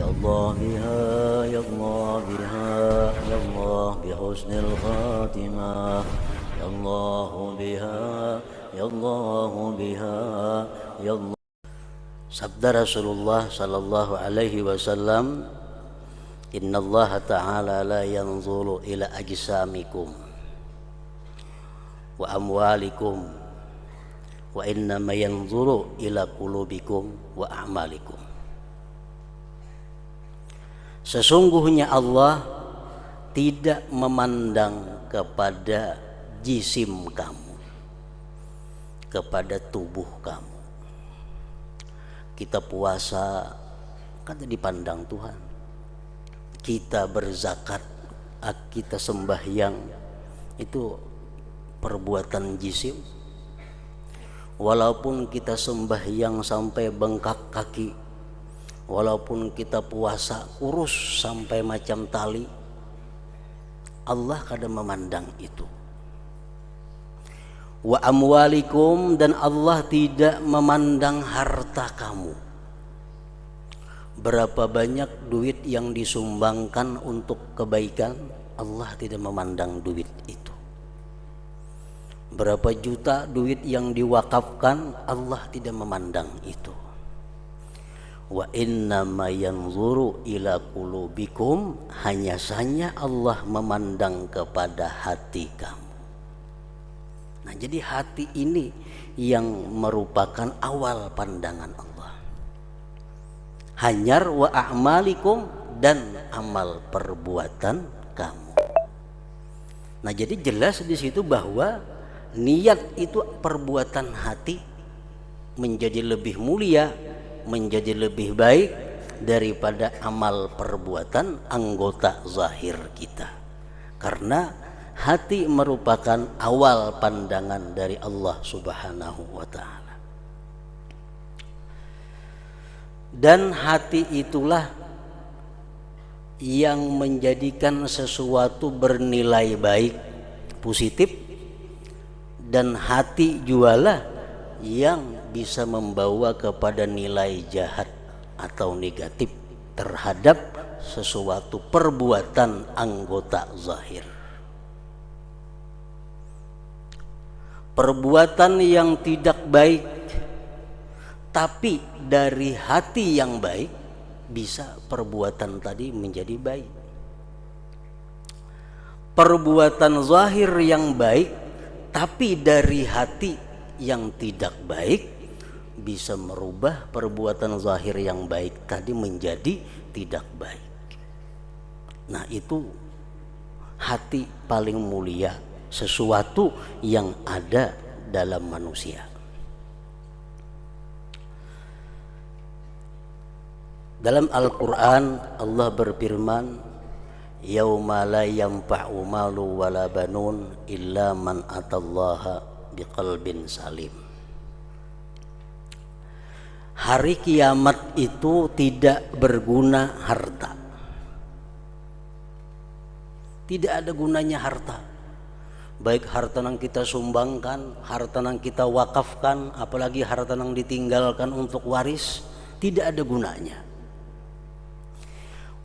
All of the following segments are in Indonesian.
الله بها يا الله بها يا الله بحسن الخاتمة يا الله بها يا الله بها يا الله. Sabda Rasulullah sallallahu alaihi wasallam, innallaha ta'ala la yanzuru ila ajsamikum wa amwalikum wa innama yanzuru ila qulubikum wa a'malikum. Sesungguhnya Allah tidak memandang kepada jisim kamu, kepada tubuh kamu. Kita puasa kan dipandang Tuhan, kita berzakat, kita sembahyang, itu perbuatan jisim. Walaupun kita sembahyang sampai bengkak kaki, walaupun kita puasa kurus sampai macam tali, Allah kadang memandang itu. Wa amwalikum, dan Allah tidak memandang harta kamu. Berapa banyak duit yang disumbangkan untuk kebaikan, Allah tidak memandang duit itu. Berapa juta duit yang diwakafkan, Allah tidak memandang itu. Wa innama yanzuru ila qulubikum, hanya saja Allah memandang kepada hati kamu. Nah, jadi hati ini yang merupakan awal pandangan Allah. Hanyar wa a'malikum, dan amal perbuatan kamu. Nah, jadi jelas di situ bahwa niat itu perbuatan hati menjadi lebih mulia, menjadi lebih baik daripada amal perbuatan anggota zahir kita. Karena hati merupakan awal pandangan dari Allah Subhanahu wa ta'ala. Dan hati itulah yang menjadikan sesuatu bernilai baik, positif, dan hati jualah yang bisa membawa kepada nilai jahat atau negatif terhadap sesuatu perbuatan anggota zahir. Perbuatan yang tidak baik tapi dari hati yang baik, bisa perbuatan tadi menjadi baik. Perbuatan zahir yang baik tapi dari hati yang tidak baik, bisa merubah perbuatan zahir yang baik tadi menjadi tidak baik. Nah, itu hati paling mulia, sesuatu yang ada dalam manusia. Dalam Al-Quran Allah berfirman, yauma la yanfa'u malu wala banun illa man atallaha biqalbin salim. Hari kiamat itu tidak berguna harta. Tidak ada gunanya harta. Baik harta yang kita sumbangkan, harta yang kita wakafkan, apalagi harta yang ditinggalkan untuk waris, tidak ada gunanya.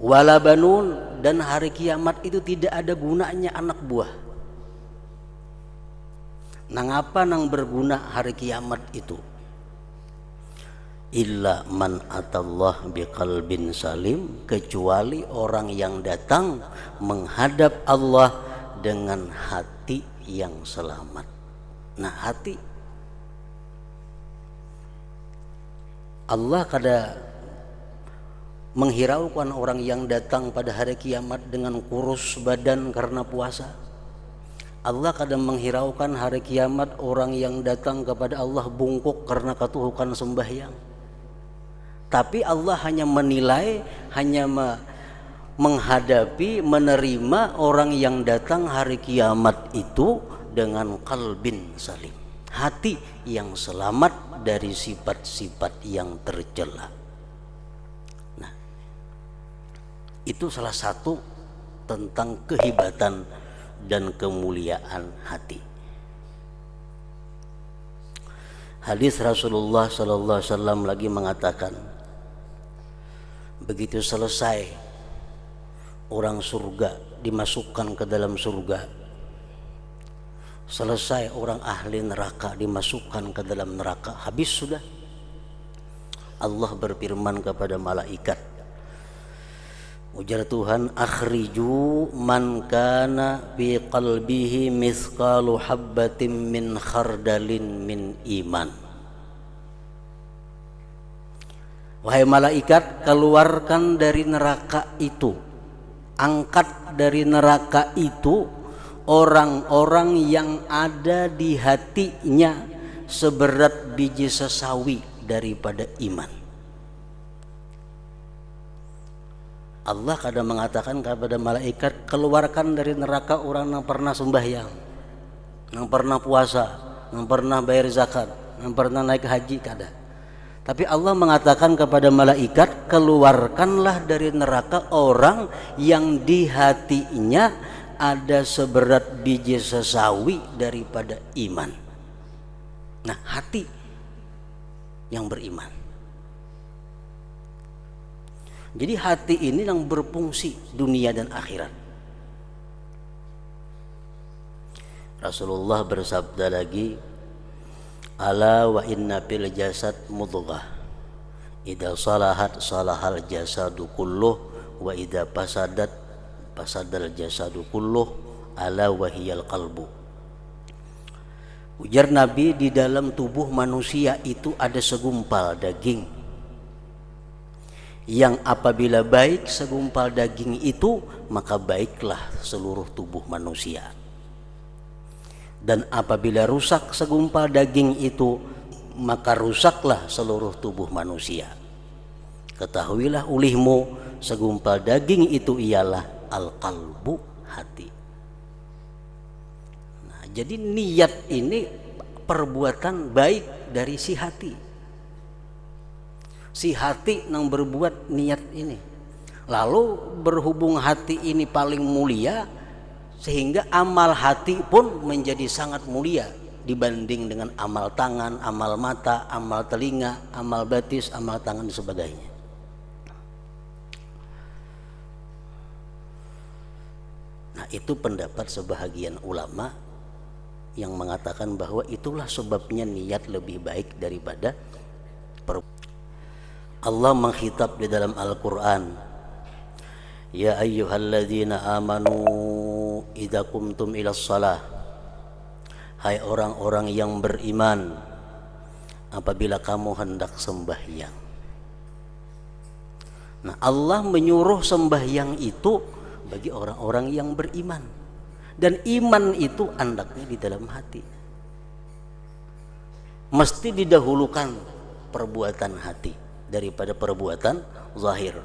Wala banun, dan hari kiamat itu tidak ada gunanya anak buah. Nang apa nang berguna hari kiamat itu? Illa man atallah biqalbin salim, kecuali orang yang datang menghadap Allah dengan hati yang selamat. Nah, hati Allah kada menghiraukan orang yang datang pada hari kiamat dengan kurus badan karena puasa. Allah kadang menghiraukan hari kiamat orang yang datang kepada Allah bungkuk karena katuhukan sembahyang. Tapi Allah hanya menilai, hanya menghadapi, menerima orang yang datang hari kiamat itu dengan qalbin salim, hati yang selamat dari sifat-sifat yang tercela. Nah, itu salah satu tentang kehebatan dan kemuliaan hati. Hadis Rasulullah sallallahu alaihi wasallam lagi mengatakan, begitu selesai orang surga dimasukkan ke dalam surga, selesai orang ahli neraka dimasukkan ke dalam neraka, habis sudah. Allah berfirman kepada malaikat, ujar Tuhan, akhriju man kana fi qalbihi mithqalu habbatin min khardalin min iman. Wahai malaikat, keluarkan dari neraka itu, angkat dari neraka itu orang-orang yang ada di hatinya seberat biji sesawi daripada iman. Allah kadang mengatakan kepada malaikat, keluarkan dari neraka orang yang pernah sembahyang, yang pernah puasa, yang pernah bayar zakat, yang pernah naik haji kadang. Tapi Allah mengatakan kepada malaikat, keluarkanlah dari neraka orang yang di hatinya ada seberat biji sesawi daripada iman. Nah, hati yang beriman. Jadi hati ini yang berfungsi dunia dan akhirat. Rasulullah bersabda lagi, ala wa inna fil jasad mudghah idza salahat salahal jasadu kulluh wa idza fasadat fasadal jasadu kulluh ala wa hiyal qalbu. Ujar Nabi, di dalam tubuh manusia itu ada segumpal daging yang apabila baik segumpal daging itu, maka baiklah seluruh tubuh manusia. Dan apabila rusak segumpal daging itu, maka rusaklah seluruh tubuh manusia. Ketahuilah ulihmu, segumpal daging itu ialah al-qalbu, hati. Nah, jadi niat ini perbuatan baik dari si hati. Si hati yang berbuat niat ini. Lalu berhubung hati ini paling mulia, sehingga amal hati pun menjadi sangat mulia dibanding dengan amal tangan, amal mata, amal telinga, amal batis, amal tangan dan sebagainya. Nah, itu pendapat sebahagian ulama yang mengatakan bahwa itulah sebabnya niat lebih baik daripada Allah mengkhitab di dalam Al-Quran, ya ayyuhalladzina amanu idza qumtum ilas shalah, hai orang-orang yang beriman, apabila kamu hendak sembahyang. Nah, Allah menyuruh sembahyang itu bagi orang-orang yang beriman, dan iman itu andaknya di dalam hati. Mesti didahulukan perbuatan hati daripada perbuatan zahir.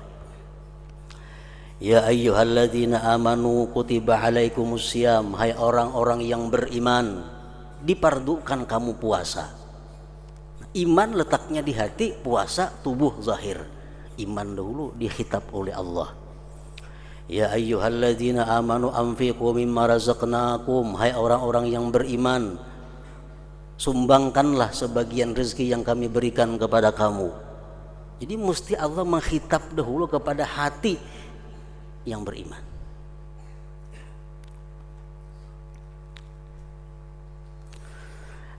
Ya ayyuhalladzina amanu kutiba alaikumusiyam, hai orang-orang yang beriman, dipardukan kamu puasa. Iman letaknya di hati, puasa tubuh zahir. Iman dahulu dikhitab oleh Allah. Ya ayyuhalladzina amanu anfiqu mimma razaqnakum, hai orang-orang yang beriman, sumbangkanlah sebagian rezeki yang kami berikan kepada kamu. Jadi mesti Allah mengkhitab dahulu kepada hati yang beriman.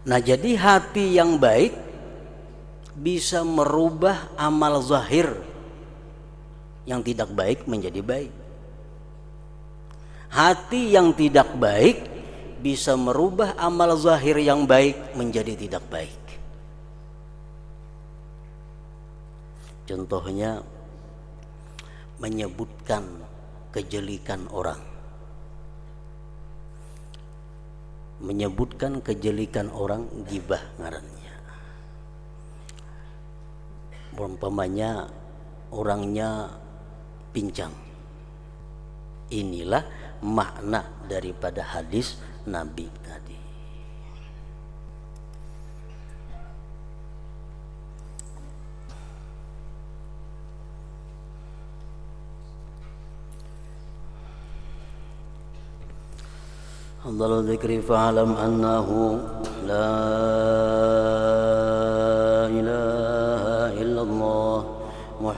Nah, jadi hati yang baik bisa merubah amal zahir yang tidak baik menjadi baik. Hati yang tidak baik bisa merubah amal zahir yang baik menjadi tidak baik. Contohnya menyebutkan kejelikan orang, menyebutkan kejelikan orang, gibah ngarannya. Umpamanya orangnya pincang. Inilah makna daripada hadis Nabi tadi. Afdalul dzikri fa'lam annahu la ilaha illallah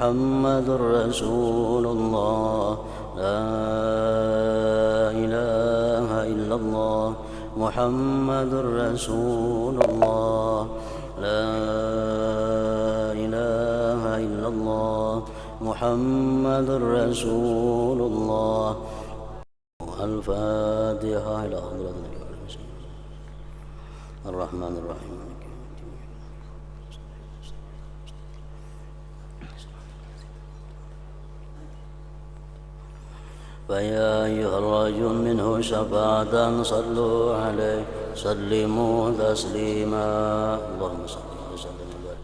محمد رسول الله لا إله إلا الله محمد رسول الله لا إله إلا الله محمد رسول الله الفاتحة إلى حضرة النبي الرحمن الرحيم فيا أيها الرجل منه شفاعة صلوا عليه سلموا تسليما اللهم صل وسلم وبارك